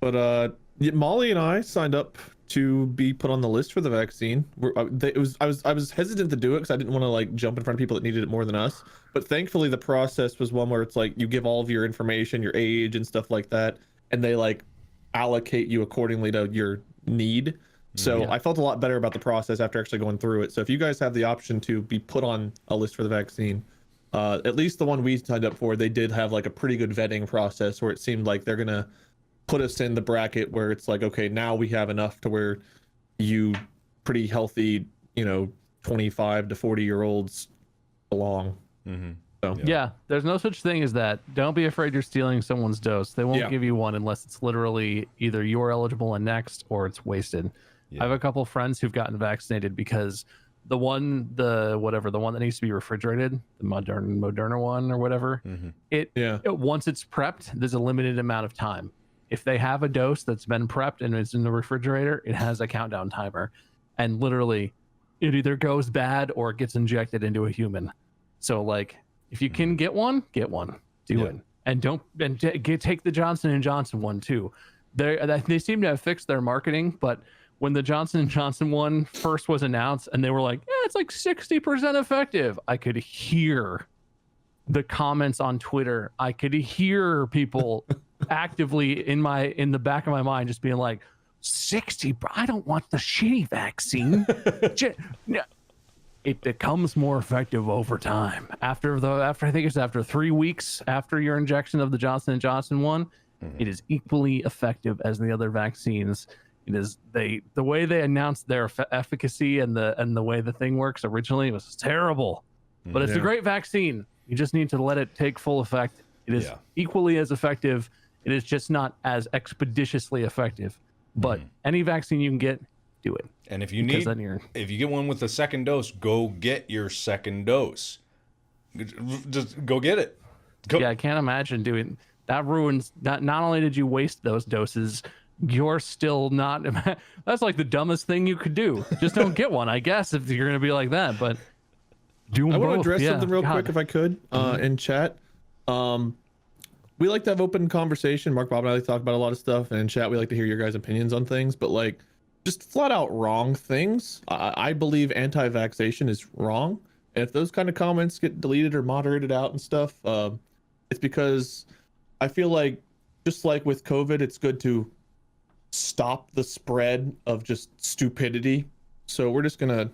But yeah, Molly and I signed up to be put on the list for the vaccine. I was hesitant to do it because I didn't want to like jump in front of people that needed it more than us. But thankfully, the process was one where it's like you give all of your information, your age, and stuff like that, and they like allocate you accordingly to your need. So Yeah. I felt a lot better about the process after actually going through it. So if you guys have the option to be put on a list for the vaccine, at least the one we signed up for, they did have like a pretty good vetting process where it seemed like they're gonna put us in the bracket where it's like, okay, now we have enough to where you pretty healthy, 25 to 40-year-olds belong. Mm-hmm. So Yeah, there's no such thing as that. Don't be afraid you're stealing someone's dose. They won't give you one unless it's literally either you're eligible and next or it's wasted. I have a couple friends who've gotten vaccinated because the one that needs to be refrigerated, the Moderna one or whatever, it once it's prepped, there's a limited amount of time. If they have a dose that's been prepped and it's in the refrigerator, it has a countdown timer, and literally it either goes bad or it gets injected into a human. So like, if you can get one, do it, and take the Johnson & Johnson one too. They seem to have fixed their marketing, but when the Johnson & Johnson one first was announced and they were like, yeah, it's like 60% effective, I could hear the comments on Twitter. I could hear people actively in the back of my mind just being like, 60, I don't want the shitty vaccine. It becomes more effective over time. After I think it's after 3 weeks after your injection of the Johnson & Johnson one, it is equally effective as the other vaccines. It is the way they announced their efficacy and the way the thing works originally was terrible, but it's a great vaccine. You just need to let it take full effect. It is equally as effective. It is just not as expeditiously effective. But any vaccine you can get, do it. And if you get one with a second dose, go get your second dose. Just go get it. Yeah, I can't imagine doing that. Ruins not only did you waste those doses, you're still not. That's like the dumbest thing you could do. Just don't get one, I guess, if you're gonna be like that. But do them I want to both. address something real quick if I could in chat. We like to have open conversation. Mark, Bob, and I like to talk about a lot of stuff, and in chat we like to hear your guys' opinions on things. But like, just flat out wrong things. I believe anti-vaxxation is wrong, and if those kind of comments get deleted or moderated out and stuff, it's because I feel like, just like with COVID, it's good to stop the spread of just stupidity. So we're just gonna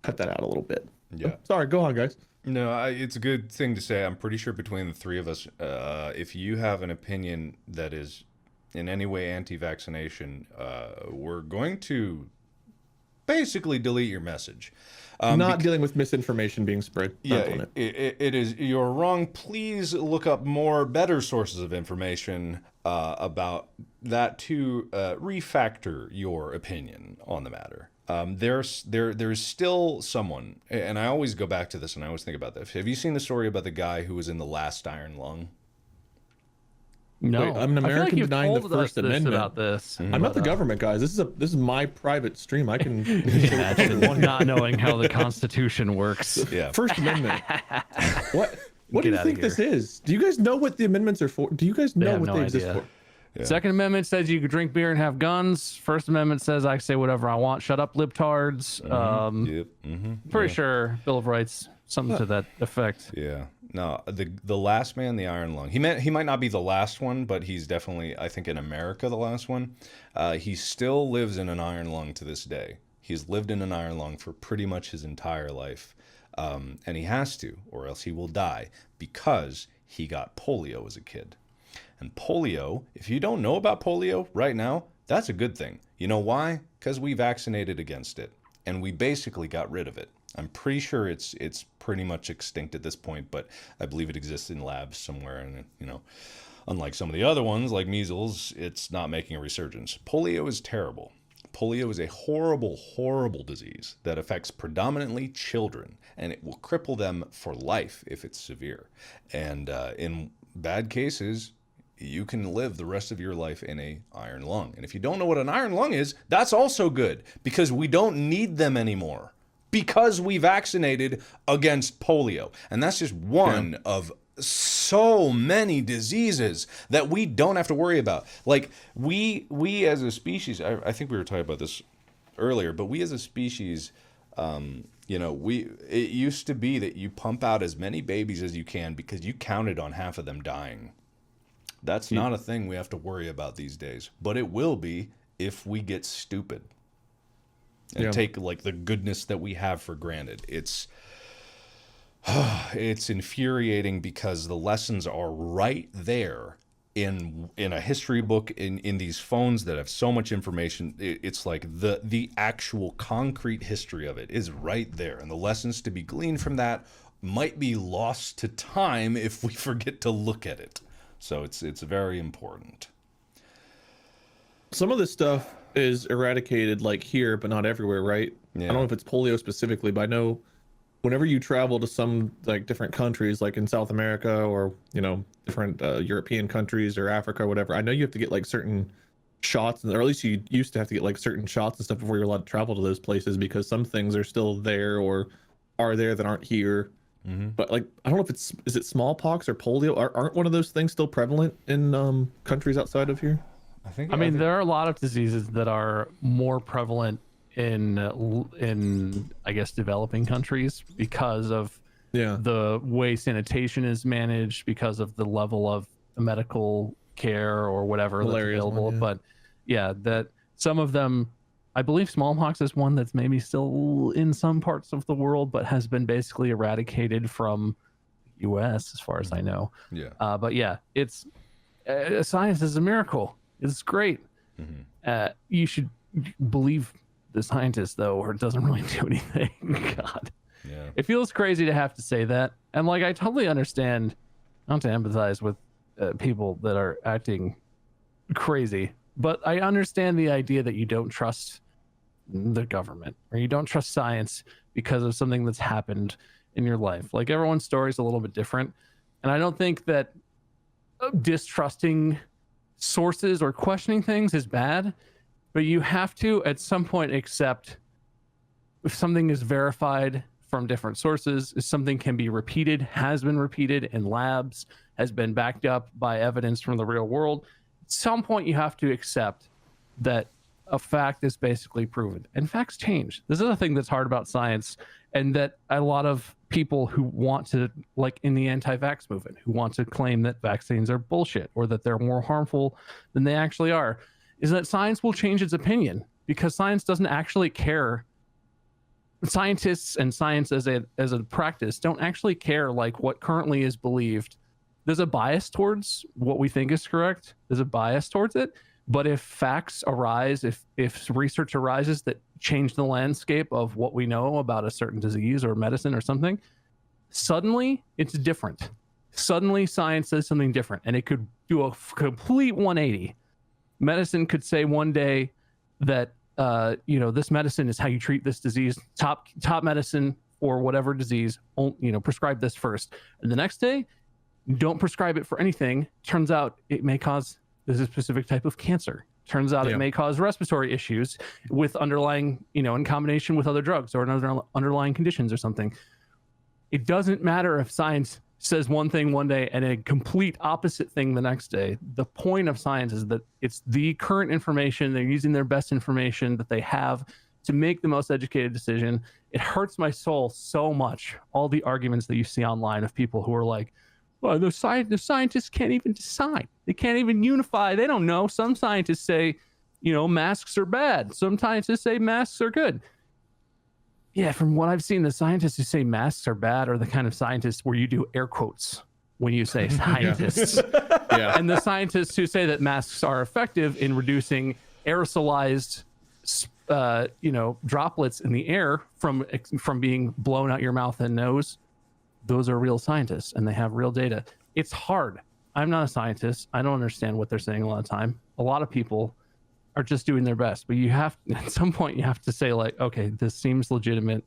cut that out a little bit. Yeah. Sorry, go on, guys. No, it's a good thing to say. I'm pretty sure between the three of us, if you have an opinion that is in any way anti-vaccination, we're going to basically delete your message. Not dealing with misinformation being spread. Yeah, it is. You're wrong. Please look up more better sources of information about that to refactor your opinion on the matter. There's still someone, and I always go back to this and I always think about this. Have you seen the story about the guy who was in the last iron lung? No, wait, I'm an American denying the First Amendment. About this. I'm not the government, guys. This is my private stream. I can not knowing how the Constitution works. Yeah. First Amendment. What do you think this is? Do you guys know what the amendments are for? Do you guys know what they exist for? Yeah. Second Amendment says you can drink beer and have guns. First Amendment says I can say whatever I want. Shut up, libtards. Pretty sure Bill of Rights, something to that effect. Yeah. No, the last man, the iron lung. He might not be the last one, but he's definitely, I think, in America, the last one. He still lives in an iron lung to this day. He's lived in an iron lung for pretty much his entire life. And he has to, or else he will die, because he got polio as a kid. And polio, if you don't know about polio right now, that's a good thing. You know why? Because we vaccinated against it, and we basically got rid of it. I'm pretty sure it's pretty much extinct at this point, but I believe it exists in labs somewhere. And, unlike some of the other ones, like measles, it's not making a resurgence. Polio is terrible. Polio is a horrible, horrible disease that affects predominantly children, and it will cripple them for life if it's severe. And in bad cases, you can live the rest of your life in a iron lung. And if you don't know what an iron lung is, that's also good, because we don't need them anymore because we vaccinated against polio. And that's just one of so many diseases that we don't have to worry about. Like we as a species, I think we were talking about this earlier, but we as a species, you know, it used to be that you pump out as many babies as you can because you counted on half of them dying. That's not a thing we have to worry about these days, but it will be if we get stupid and take like the goodness that we have for granted. It's infuriating because the lessons are right there in a history book, in these phones that have so much information. It's like the actual concrete history of it is right there, and the lessons to be gleaned from that might be lost to time if we forget to look at it. So it's very important. Some of this stuff is eradicated like here, but not everywhere, right? Yeah. I don't know if it's polio specifically, but I know whenever you travel to some like different countries, like in South America or, you know, different European countries or Africa or whatever, I know you have to get like certain shots, or at least you used to have to get like certain shots and stuff before you're allowed to travel to those places, because some things are still there or are there that aren't here. But like, I don't know if is it smallpox or polio? Aren't one of those things still prevalent in countries outside of here? I mean, there are a lot of diseases that are more prevalent in I guess developing countries because of the way sanitation is managed, because of the level of medical care or whatever that's available. But yeah, that some of them, I believe smallpox is one that's maybe still in some parts of the world, but has been basically eradicated from the US as far as I know. But yeah, it's science is a miracle. It's great. You should believe the scientists though, or it doesn't really do anything. God. It feels crazy to have to say that. And like, I totally understand, not to empathize with people that are acting crazy, but I understand the idea that you don't trust the government or you don't trust science because of something that's happened in your life. Like, everyone's story is a little bit different. And I don't think that distrusting sources or questioning things is bad, but you have to at some point accept if something is verified from different sources, if something can be repeated, has been repeated in labs, has been backed up by evidence from the real world. At some point you have to accept that a fact is basically proven, and facts change. This is the thing that's hard about science, and that a lot of people who want to, like in the anti-vax movement, who want to claim that vaccines are bullshit or that they're more harmful than they actually are, is that science will change its opinion, because science doesn't actually care. Scientists and science as a practice don't actually care like what currently is believed. There's a bias towards what we think is correct. There's a bias towards it. But if facts arise, if research arises that change the landscape of what we know about a certain disease or medicine or something, suddenly it's different. Suddenly science says something different, and it could do a complete 180. Medicine could say one day that this medicine is how you treat this disease, top medicine for whatever disease, prescribe this first. And the next day, don't prescribe it for anything. Turns out it may cause this specific type of cancer. Turns out it may cause respiratory issues with underlying, in combination with other drugs or another underlying conditions or something. It doesn't matter if science says one thing one day and a complete opposite thing the next day. The point of science is that it's the current information. They're using their best information that they have to make the most educated decision. It hurts my soul so much, all the arguments that you see online of people who are like, well, the scientists can't even decide. They can't even unify. They don't know. Some scientists say, masks are bad. Some scientists say masks are good. Yeah, from what I've seen, the scientists who say masks are bad are the kind of scientists where you do air quotes when you say scientists. And the scientists who say that masks are effective in reducing aerosolized, droplets in the air from being blown out your mouth and nose, those are real scientists and they have real data. It's hard. I'm not a scientist. I don't understand what they're saying a lot of time. A lot of people are just doing their best, but you have, at some point you have to say like, okay, this seems legitimate.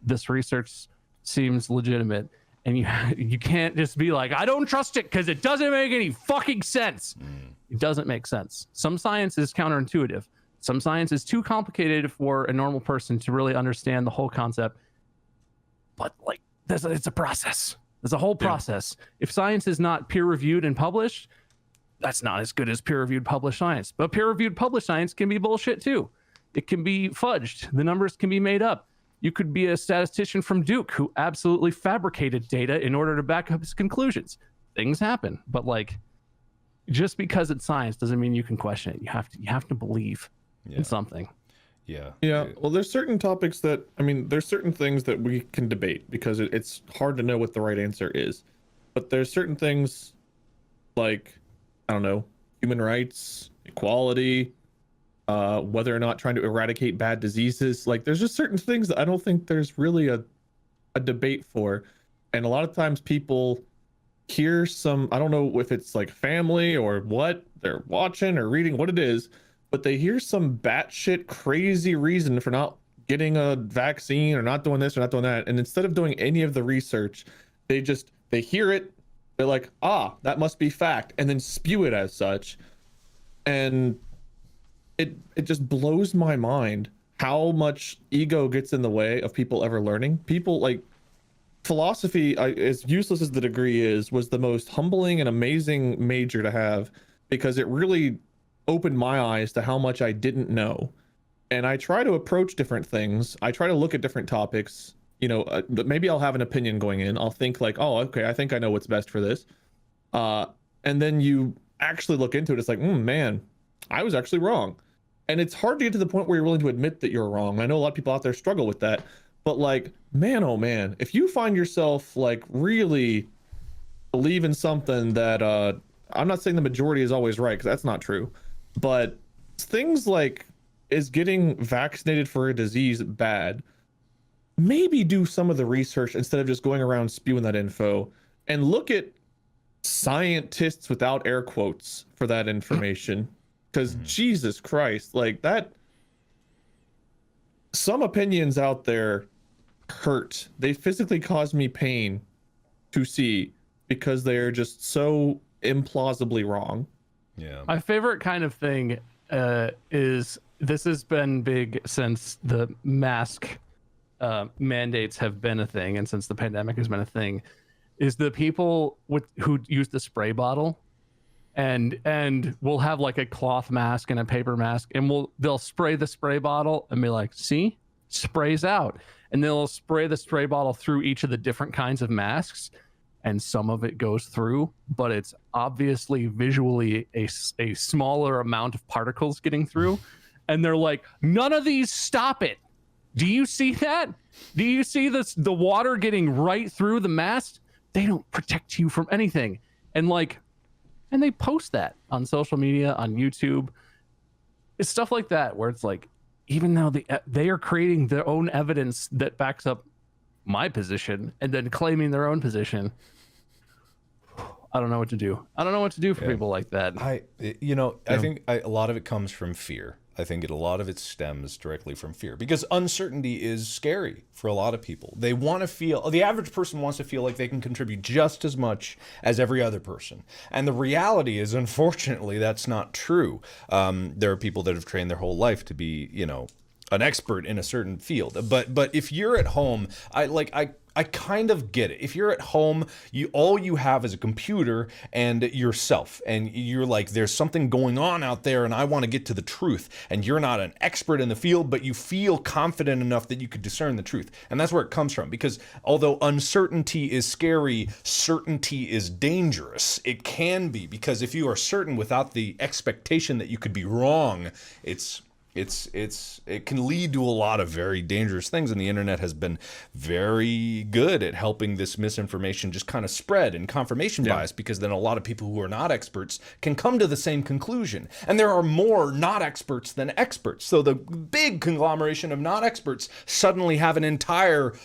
This research seems legitimate. And you can't just be like, I don't trust it because it doesn't make any fucking sense. It doesn't make sense. Some science is counterintuitive. Some science is too complicated for a normal person to really understand the whole concept. But like, it's a process. There's a whole process. If science is not peer-reviewed and published, that's not as good as peer-reviewed published science. But peer-reviewed published science can be bullshit too. It can be fudged. The numbers can be made up. You could be a statistician from Duke who absolutely fabricated data in order to back up his conclusions. Things happen, but like, just because it's science doesn't mean you can question it. You have to believe in something. Yeah. Well, there's certain topics that, I mean, there's certain things that we can debate because it's hard to know what the right answer is. But there's certain things like, I don't know, human rights, equality, whether or not trying to eradicate bad diseases. Like, there's just certain things that I don't think there's really a debate for. And a lot of times people hear some, I don't know if it's like family or what they're watching or reading, what it is, but they hear some batshit crazy reason for not getting a vaccine or not doing this or not doing that. And instead of doing any of the research, they hear it. They're like, that must be fact. And then spew it as such. And it just blows my mind how much ego gets in the way of people ever learning. People like philosophy, as useless as the degree was the most humbling and amazing major to have, because it really opened my eyes to how much I didn't know. And I try to approach different things. I try to look at different topics, but maybe I'll have an opinion going in. I'll think like, oh, okay, I think I know what's best for this. And then you actually look into it. It's like, man, I was actually wrong. And it's hard to get to the point where you're willing to admit that you're wrong. I know a lot of people out there struggle with that, but like, man, oh man, if you find yourself like really believe in something that, I'm not saying the majority is always right, because that's not true. But things like, is getting vaccinated for a disease bad? Maybe do some of the research instead of just going around spewing that info, and look at scientists without air quotes for that information. Because Jesus Christ, like that, some opinions out there hurt. They physically cause me pain to see because they're just so implausibly wrong. Yeah. My favorite kind of thing is, this has been big since the mask mandates have been a thing, and since the pandemic has been a thing, is the people who use the spray bottle, and we'll have like a cloth mask and a paper mask, and they'll spray the spray bottle and be like, see, sprays out, and they'll spray the spray bottle through each of the different kinds of masks, and some of it goes through, but it's obviously visually a smaller amount of particles getting through. And they're like, none of these stop it. Do you see that? Do you see the water getting right through the mask? They don't protect you from anything. And they post that on social media, on YouTube. It's stuff like that where it's like, even though they are creating their own evidence that backs up my position and then claiming their own position, I don't know what to do. I don't know what to do for people like that. I think a lot of it comes from fear. I think a lot of it stems directly from fear, because uncertainty is scary for a lot of people. They want to feel, the average person wants to feel like they can contribute just as much as every other person. And the reality is, unfortunately, that's not true. There are people that have trained their whole life to be, an expert in a certain field. But if you're at home, I kind of get it. If you're at home, all you have is a computer and yourself, and you're like, there's something going on out there and I want to get to the truth. And you're not an expert in the field, but you feel confident enough that you could discern the truth. And that's where it comes from, because although uncertainty is scary, certainty is dangerous. It can be, because if you are certain without the expectation that you could be wrong, it can lead to a lot of very dangerous things, and the internet has been very good at helping this misinformation just kind of spread and confirmation bias, because then a lot of people who are not experts can come to the same conclusion, and there are more not experts than experts. So the big conglomeration of not experts suddenly have an entire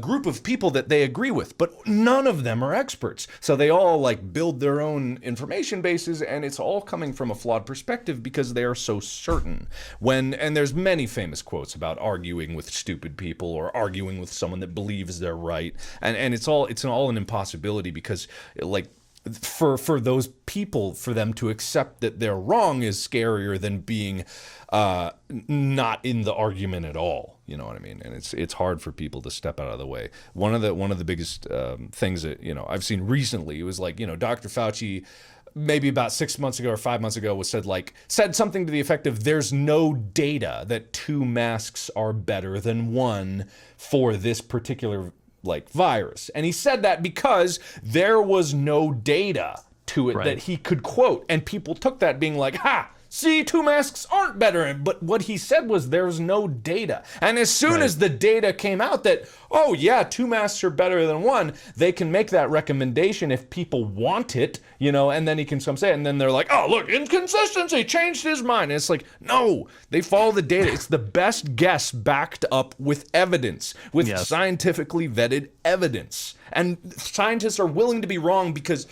group of people that they agree with, but none of them are experts. So they all build their own information bases, and it's all coming from a flawed perspective because they are so certain. And there's many famous quotes about arguing with stupid people or arguing with someone that believes they're right, and it's all an impossibility, because for those people, for them to accept that they're wrong is scarier than being not in the argument at all. You know what I mean? And it's hard for people to step out of the way. One of the biggest things that I've seen recently was like Dr. Fauci, maybe about 6 months ago or 5 months ago, said something to the effect of, there's no data that 2 masks are better than 1 for this particular virus. And he said that because there was no data to it that he could quote. And people took that being like, ha, see, 2 masks aren't better. But what he said was there's no data. And as soon as the data came out that, oh yeah, 2 masks are better than 1, they can make that recommendation if people want it, and then he can say it. And then they're like, oh, look, inconsistency, changed his mind. And it's like, no, they follow the data. It's the best guess backed up with evidence, with scientifically vetted evidence. And scientists are willing to be wrong because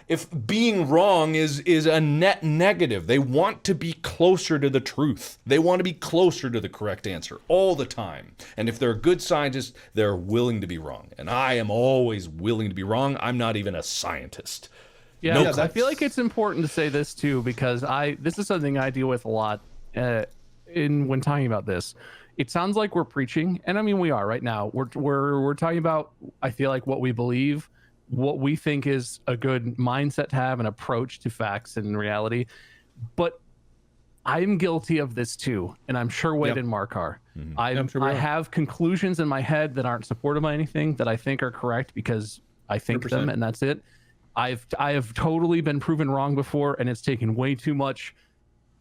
if being wrong is a net negative, they want to be closer to the truth. They want to be closer to the correct answer all the time. And if they're a good scientist, they're willing to be wrong. And I am always willing to be wrong. I'm not even a scientist. Yeah, I feel like it's important to say this too, because this is something I deal with a lot when talking about this. It sounds like we're preaching, and I mean we are right now. We're talking about, I feel like, what we believe, what we think is a good mindset to have, an approach to facts and reality. But I'm guilty of this too, and I'm sure Wade and Mark are. I have conclusions in my head that aren't supported by anything that I think are correct because I think 100%. Them, and that's it. I have totally been proven wrong before, and it's taken way too much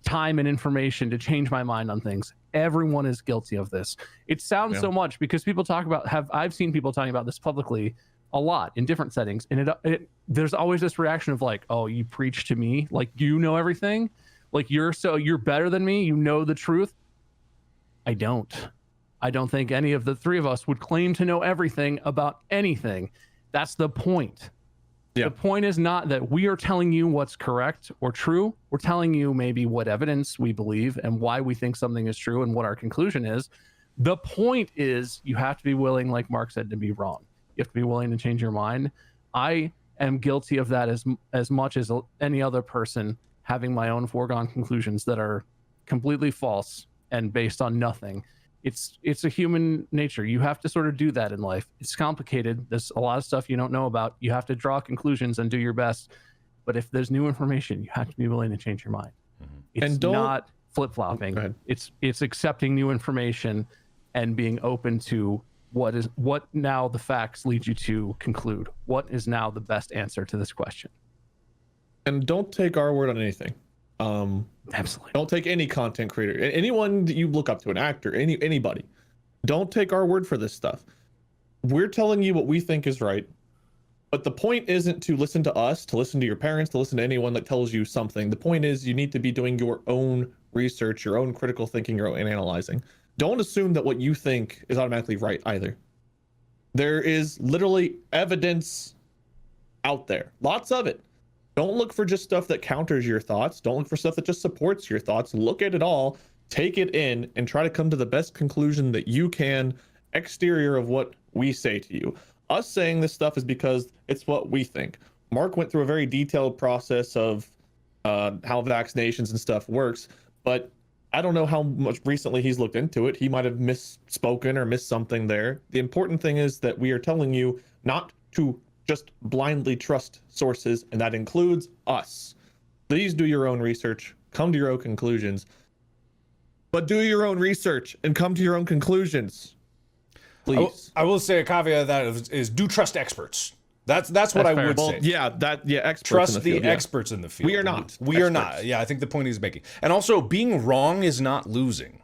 time and information to change my mind on things. Everyone is guilty of this. It sounds so much because people talk about, I've seen people talking about this publicly a lot in different settings, and there's always this reaction of like, oh, you preach to me, like you know everything, like you're better than me, you know the truth. I don't think any of the 3 of us would claim to know everything about anything. That's the point. The point is not that we are telling you what's correct or true. We're telling you maybe what evidence we believe and why we think something is true and what our conclusion is. The point is you have to be willing, like Mark said, to be wrong. You have to be willing to change your mind. I am guilty of that as much as any other person, having my own foregone conclusions that are completely false and based on nothing. It's a human nature. You have to sort of do that in life. It's complicated. There's a lot of stuff you don't know about. You have to draw conclusions and do your best. But if there's new information, you have to be willing to change your mind. It's not flip-flopping. It's accepting new information and being open to what now the facts lead you to conclude. What is now the best answer to this question? And don't take our word on anything. Absolutely. Don't take any content creator, anyone that you look up to, an actor, anybody. Don't take our word for this stuff. We're telling you what we think is right, but the point isn't to listen to us, to listen to your parents, to listen to anyone that tells you something. The point is you need to be doing your own research, your own critical thinking, your own analyzing. Don't assume that what you think is automatically right either. There is literally evidence out there, lots of it. Don't look for just stuff that counters your thoughts. Don't look for stuff that just supports your thoughts. Look at it all, take it in, and try to come to the best conclusion that you can, exterior of what we say to you. Us saying this stuff is because it's what we think. Mark went through a very detailed process of how vaccinations and stuff works, but I don't know how much recently he's looked into it. He might have misspoken or missed something there. The important thing is that we are telling you not to just blindly trust sources, and that includes us. Please do your own research, come to your own conclusions, but do your own research and come to your own conclusions. Please. I will say a caveat of that is do trust experts. That's what I would say. Experts trust in the field, experts in the field. We are not. We are not. Yeah, I think the point he's making. And also, being wrong is not losing.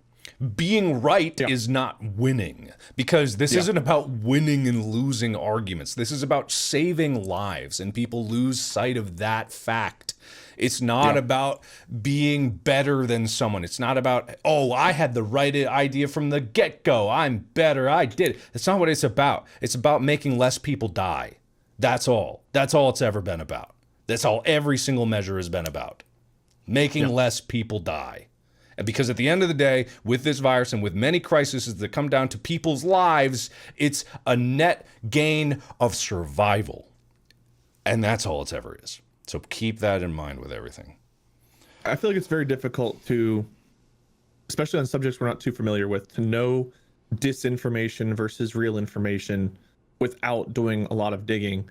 Being right is not winning, because this isn't about winning and losing arguments. This is about saving lives, and people lose sight of that fact. It's not about being better than someone. It's not about, oh, I had the right idea from the get-go. I'm better. I did it. That's not what it's about. It's about making less people die. That's all. That's all it's ever been about. That's all every single measure has been about. Making less people die. And because at the end of the day, with this virus and with many crises that come down to people's lives, it's a net gain of survival. And that's all it's ever is. So keep that in mind with everything. I feel like it's very difficult to, especially on subjects we're not too familiar with, to know disinformation versus real information without doing a lot of digging.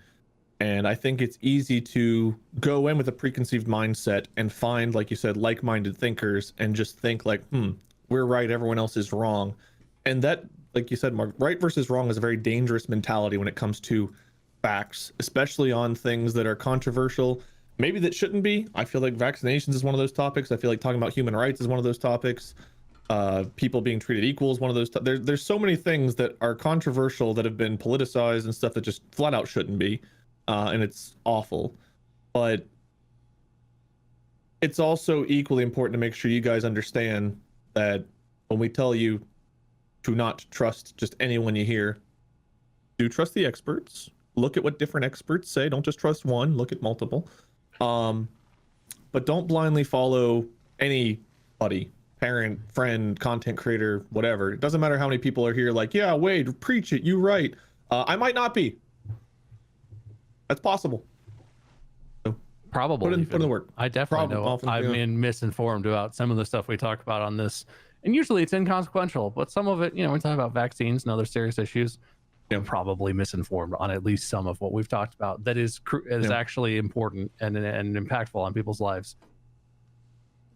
And I think it's easy to go in with a preconceived mindset and find, like you said, like-minded thinkers and just think like, we're right, everyone else is wrong. And that, like you said, Mark, right versus wrong is a very dangerous mentality when it comes to facts, especially on things that are controversial, maybe that shouldn't be. I feel like vaccinations is one of those topics. I feel like talking about human rights is one of those topics. People being treated equal is one of those. There's so many things that are controversial that have been politicized and stuff that just flat out shouldn't be. And it's awful, but it's also equally important to make sure you guys understand that when we tell you to not trust just anyone you hear, do trust the experts. Look at what different experts say. Don't just trust one. Look at multiple. But don't blindly follow anybody, parent, friend, content creator, whatever. It doesn't matter how many people are here like, yeah, Wade, preach it. You right. I might not be. That's possible. So probably put in the work. I definitely know often, I've been misinformed about some of the stuff we talk about on this, and usually it's inconsequential, but some of it, we talk about vaccines and other serious issues. I'm probably misinformed on at least some of what we've talked about that is actually important and impactful on people's lives.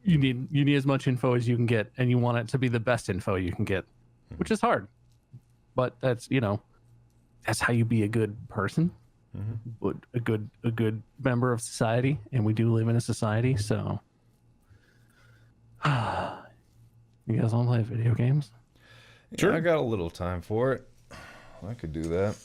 You need as much info as you can get, and you want it to be the best info you can get, which is hard, but that's that's how you be a good person. A good member of society, and we do live in a society. So you guys want to play video games? Sure. I got a little time for it. I could do that.